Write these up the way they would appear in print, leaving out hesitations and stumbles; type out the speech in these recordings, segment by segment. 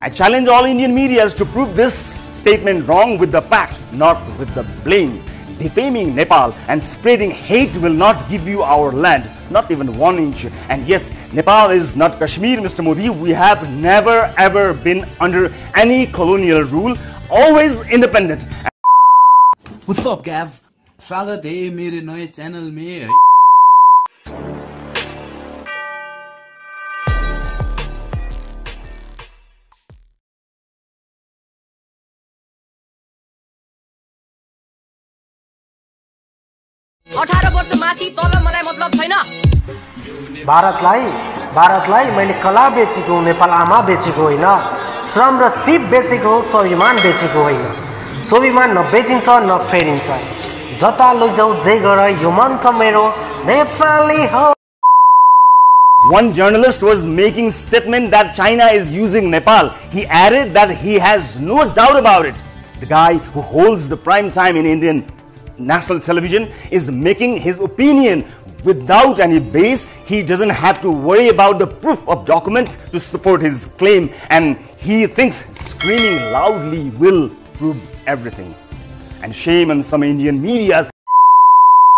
I challenge all Indian media to prove this statement wrong with the facts, not with the blame. Defaming Nepal and spreading hate will not give you our land, not even 1 inch. And yes, Nepal is not Kashmir, Mr. Modi. We have never ever been under any colonial rule, always independent. What's up, Gav? स्वागत है मेरे नए channel में। 18 वर्ष माथि तल मलाई मतलब छैन। भारतलाई मैले कला बेचेको, नेपाल आमा बेचेको होइन, श्रम र सिप बेचेको, स्वाभिमान बेचेको होइन। स्वाभिमान न बेचिन्छ न फेरिन्छ। जता लैजाऊ जे गर यो मन त मेरो नेपाली हो। One journalist was making statement that China is using Nepal. He added that he has no doubt about it. The guy who holds the prime time in Indian national television is making his opinion without any base. He doesn't have to worry about the proof of documents to support his claim, and he thinks screaming loudly will prove everything. And shame on some Indian media.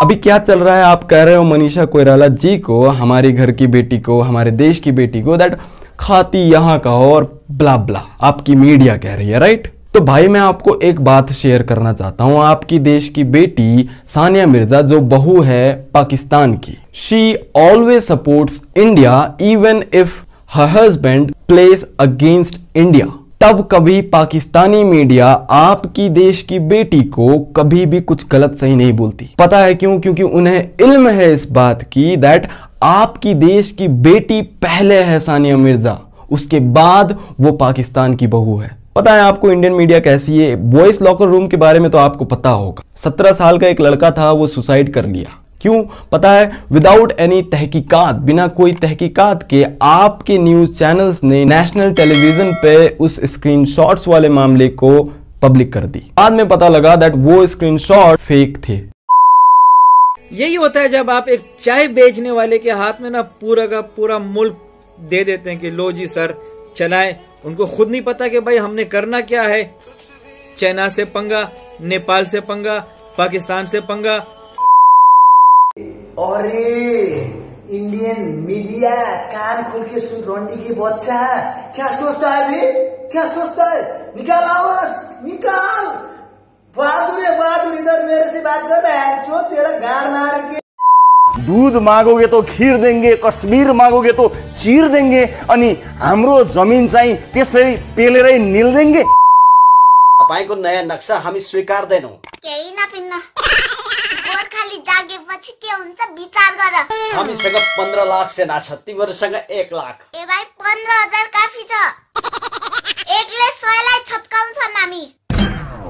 अभी क्या चल रहा है? आप कह रहे हो मनीषा कोइराला जी को, हमारे घर की बेटी को, हमारे देश की बेटी को दैट खाती यहाँ का हो और ब्ला ब्ला आपकी मीडिया कह रही है, राइट? तो भाई मैं आपको एक बात शेयर करना चाहता हूं। आपकी देश की बेटी सानिया मिर्जा जो बहू है पाकिस्तान की, she always supports India even if her husband place against India. तब कभी पाकिस्तानी मीडिया आपकी देश की बेटी को कभी भी कुछ गलत सही नहीं बोलती। पता है क्यों? क्योंकि उन्हें इल्म है इस बात की दैट आपकी देश की बेटी पहले है सानिया मिर्जा, उसके बाद वो पाकिस्तान की बहू है। पता है आपको इंडियन मीडिया कैसी है? बॉयज लॉकर रूम के बारे में तो आपको पता होगा। 17 साल का एक लड़का था, वो सुसाइड कर लिया। क्यों? पता है? विदाउट एनी तहकीकात, बिना कोई तहकीकात के आपके न्यूज चैनल्स ने नेशनल टेलीविजन पे उस स्क्रीनशॉट्स वाले मामले को पब्लिक कर दी। बाद में पता लगा दैट वो स्क्रीनशॉट फेक थे। यही होता है जब आप एक चाय बेचने वाले के हाथ में ना पूरा का पूरा मुल्क दे देते हैं कि लो जी सर चलाएं। उनको खुद नहीं पता कि भाई हमने करना क्या है। चाइना से पंगा, नेपाल से पंगा, पाकिस्तान से पंगा। अरे इंडियन मीडिया कान खोल के सुन, रंडी की बच्चा क्या सोचता है बे? क्या सोचता है? निकाल आवाज, निकाल। बहादुर है बहादुर, इधर मेरे से बात कर रहा है, जो तेरा गाड़ मार के। दूध मागोगे तो खीर देंगे, कश्मीर मागोगे तो चीर देंगे, अनि हाम्रो जमीन चाहिँ त्यसरी पेलेरै निल देंगे। तपाईको नयाँ नक्सा हामी स्वीकार्दैनौ। केही नपिन्न, गोर्खाली जागेपछि के हुन्छ विचार गर। हामीसँग 15 लाख सेना छ, तिमीहरुसँग 1 लाख। ए भाइ 15,000 काफी छ। एकले 100 लाई छप्काउँछन् हामी।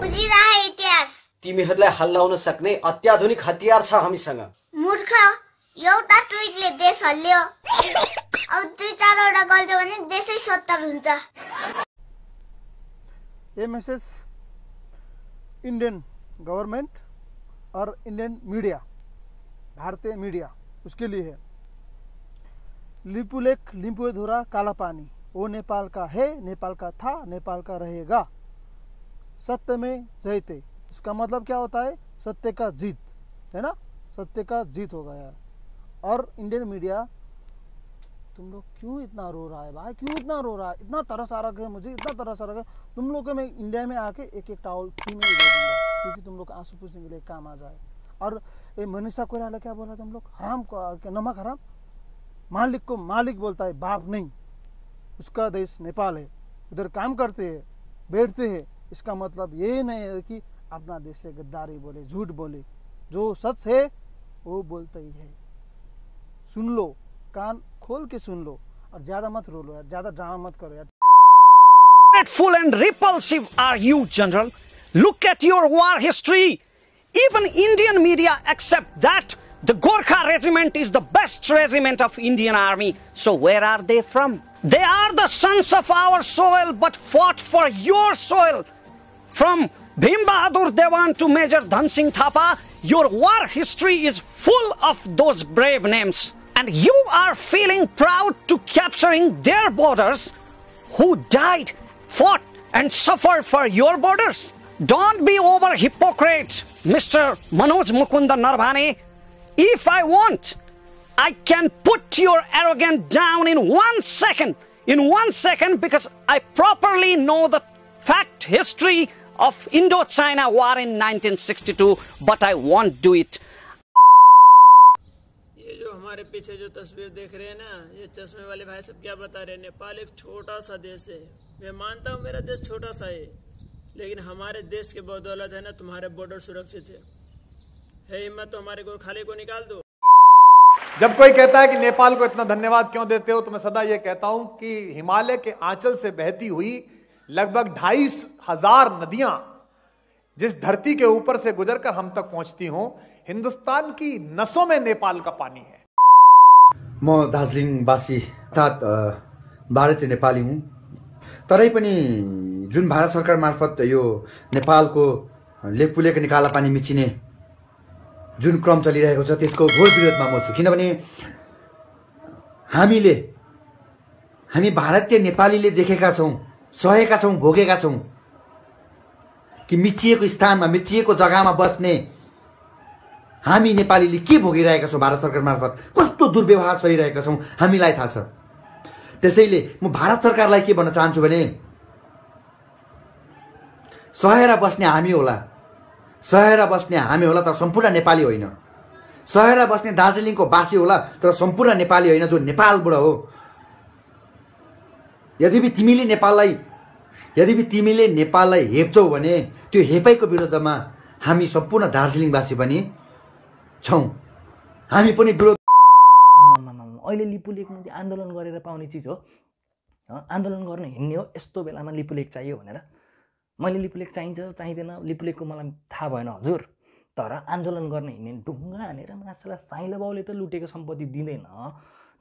बुझिरहे इतिहास। तिमीहरुलाई हल्लाउन सक्ने अत्याधुनिक हतियार छ हामीसँग। मूर्ख, एउटा ट्विटले देश हल्ल्यो। अब 2-4 वटा गर्यो भने देशै सत्तर हुन्छ। ये मैसेज इंडियन गवर्नमेंट और इंडियन मीडिया, भारतीय मीडिया, उसके लिए है। लिपुलेख लिम्पुधुरा काला पानी, वो नेपाल का है, नेपाल का था, नेपाल का रहेगा। सत्य में जयते, इसका मतलब क्या होता है? सत्य का जीत, है ना? सत्य का जीत हो गया है। और इंडियन मीडिया, तुम लोग क्यों इतना रो रहा है भाई? क्यों इतना रो रहा है? इतना तरस आ रहा है मुझे, इतना तरस आ रहा है। तुम लोग को मैं इंडिया में आके एक टावल फ्री में दे दूंगा, क्योंकि तुम लोग आंसू पूछने के लिए काम आ जाए। और ये मनीषा कोइराला क्या बोला तुम लोग? हराम को नमक हराम। मालिक को मालिक बोलता है, बाप नहीं। उसका देश नेपाल है, उधर काम करते हैं, बैठते हैं। इसका मतलब ये नहीं है कि अपना देश से गद्दारी बोले, झूठ बोले। जो सच है वो बोलते ही है। सुन लो, कान खोल के सुन लो, और ज्यादा मत रो लो यार, ज्यादा ड्रामा मत करो यार। Dreadful and repulsive are you, General. Look at your war history. Even Indian media accept that the Gorkha regiment is the best regiment of Indian army. So where are they from? They are the sons of our soil, but fought for your soil. From Bhim Bahadur Dewan to Major Dhan Singh Thapa, your war history is full of those brave names. And you are feeling proud to capturing their borders who died fought and suffered for your borders. Don't be over hypocrite, Mr. Manoj Mukunda Narvane. If I want, I can put your arrogance down in 1 second. In 1 second, because I properly know the fact history of Indo-China war in 1962, but I won't do it. ये जो हमारे पीछे जो तस्वीर देख रहे हैं ना, ये चश्मे वाले भाई सब क्या बता रहे हैं, नेपाल एक छोटा सा देश है। मैं मानता हूँ मेरा देश छोटा सा है, लेकिन हमारे देश के बदौलत है ना तुम्हारे बॉर्डर सुरक्षित है हिम्मत तो हमारे गोरखाली को निकाल दो। जब कोई कहता है कि नेपाल को इतना धन्यवाद क्यों देते हो, तो मैं सदा यह कहता हूं कि हिमालय के आंचल से बहती हुई लगभग 2,500 नदियां जिस धरती के ऊपर से गुजरकर हम तक पहुंचती हों, हिंदुस्तान की नसों में नेपाल का पानी है। म दार्जिलिङवासी अर्थात् भारतीय नेपाली हुँ, तरै पनि जुन भारत सरकार मार्फत यो नेपालको लेखपुलेको निकाला पानी मिचिने जुन क्रम चलिरहेको छ त्यसको घोर विरोधमा म छु। किनभने हामी भारतीय नेपालीले देखेका छौं, सहेका छौं, भोगेका छौं कि मिचिएको स्थानमा, मिचिएको जग्गामा बस्ने हामी नेपालीले के भोगिरहेका छौं, भारत सरकार मार्फत कस्तो दुर्व्यवहार सहिरहेका छौं हामीलाई थाहा छ। त्यसैले म भारत सरकारलाई के भन्न चाहन्छु भने सहेर बस्ने हामी होला, सहेर बस्ने हामी होला, तर सम्पूर्ण नेपाली होइन। सहेर बस्ने दार्जिलिङको वासी होला, तर सम्पूर्ण नेपाली होइन जो नेपालबाट हो। यदि तिमीले नेपाललाई हेप्छौ भने त्यो हेपाइको विरुद्धमा हामी सम्पूर्ण दार्जिलिङवासी पनि छौं। हामी पनि विरोध अहिले लिपुलेकमा चाहिँ आन्दोलन गरेर पाउने चिज हो, आन्दोलन गर्न हिँड्ने हो। यस्तो बेलामा लिपुलेक चाहियो भनेर मैले लिपुलेक चाहिन्छ चाहिँदैन लिपुलेकको मलाई थाहा भएन हजुर, तर आन्दोलन गर्न हिँड्ने ढुङ्गा हानेर माछालाई साइलो बाउले त लुटेको सम्पत्ति दिँदैन,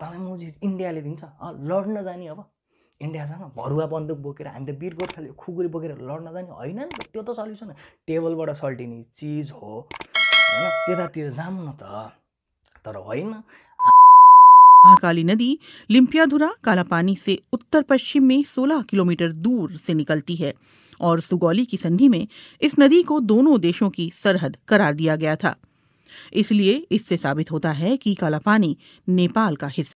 तपाईँ म इन्डियाले दिन्छ। लड्न जाने अब इन्डियासँग भरुवा बन्दुक बोकेर हामी त वीर गोर्खाले खुकुरी बोकेर लड्न जाने होइन नि त, त्यो त सल्युसन टेबलबाट सल्टिने चिज हो हैन, त्यतातिर जाऊँ न त, तर होइन। महाकाली नदी लिम्पियाधुरा कालापानी से उत्तर पश्चिम में 16 किलोमीटर दूर से निकलती है और सुगौली की संधि में इस नदी को दोनों देशों की सरहद करार दिया गया था। इसलिए इससे साबित होता है कि कालापानी नेपाल का हिस्सा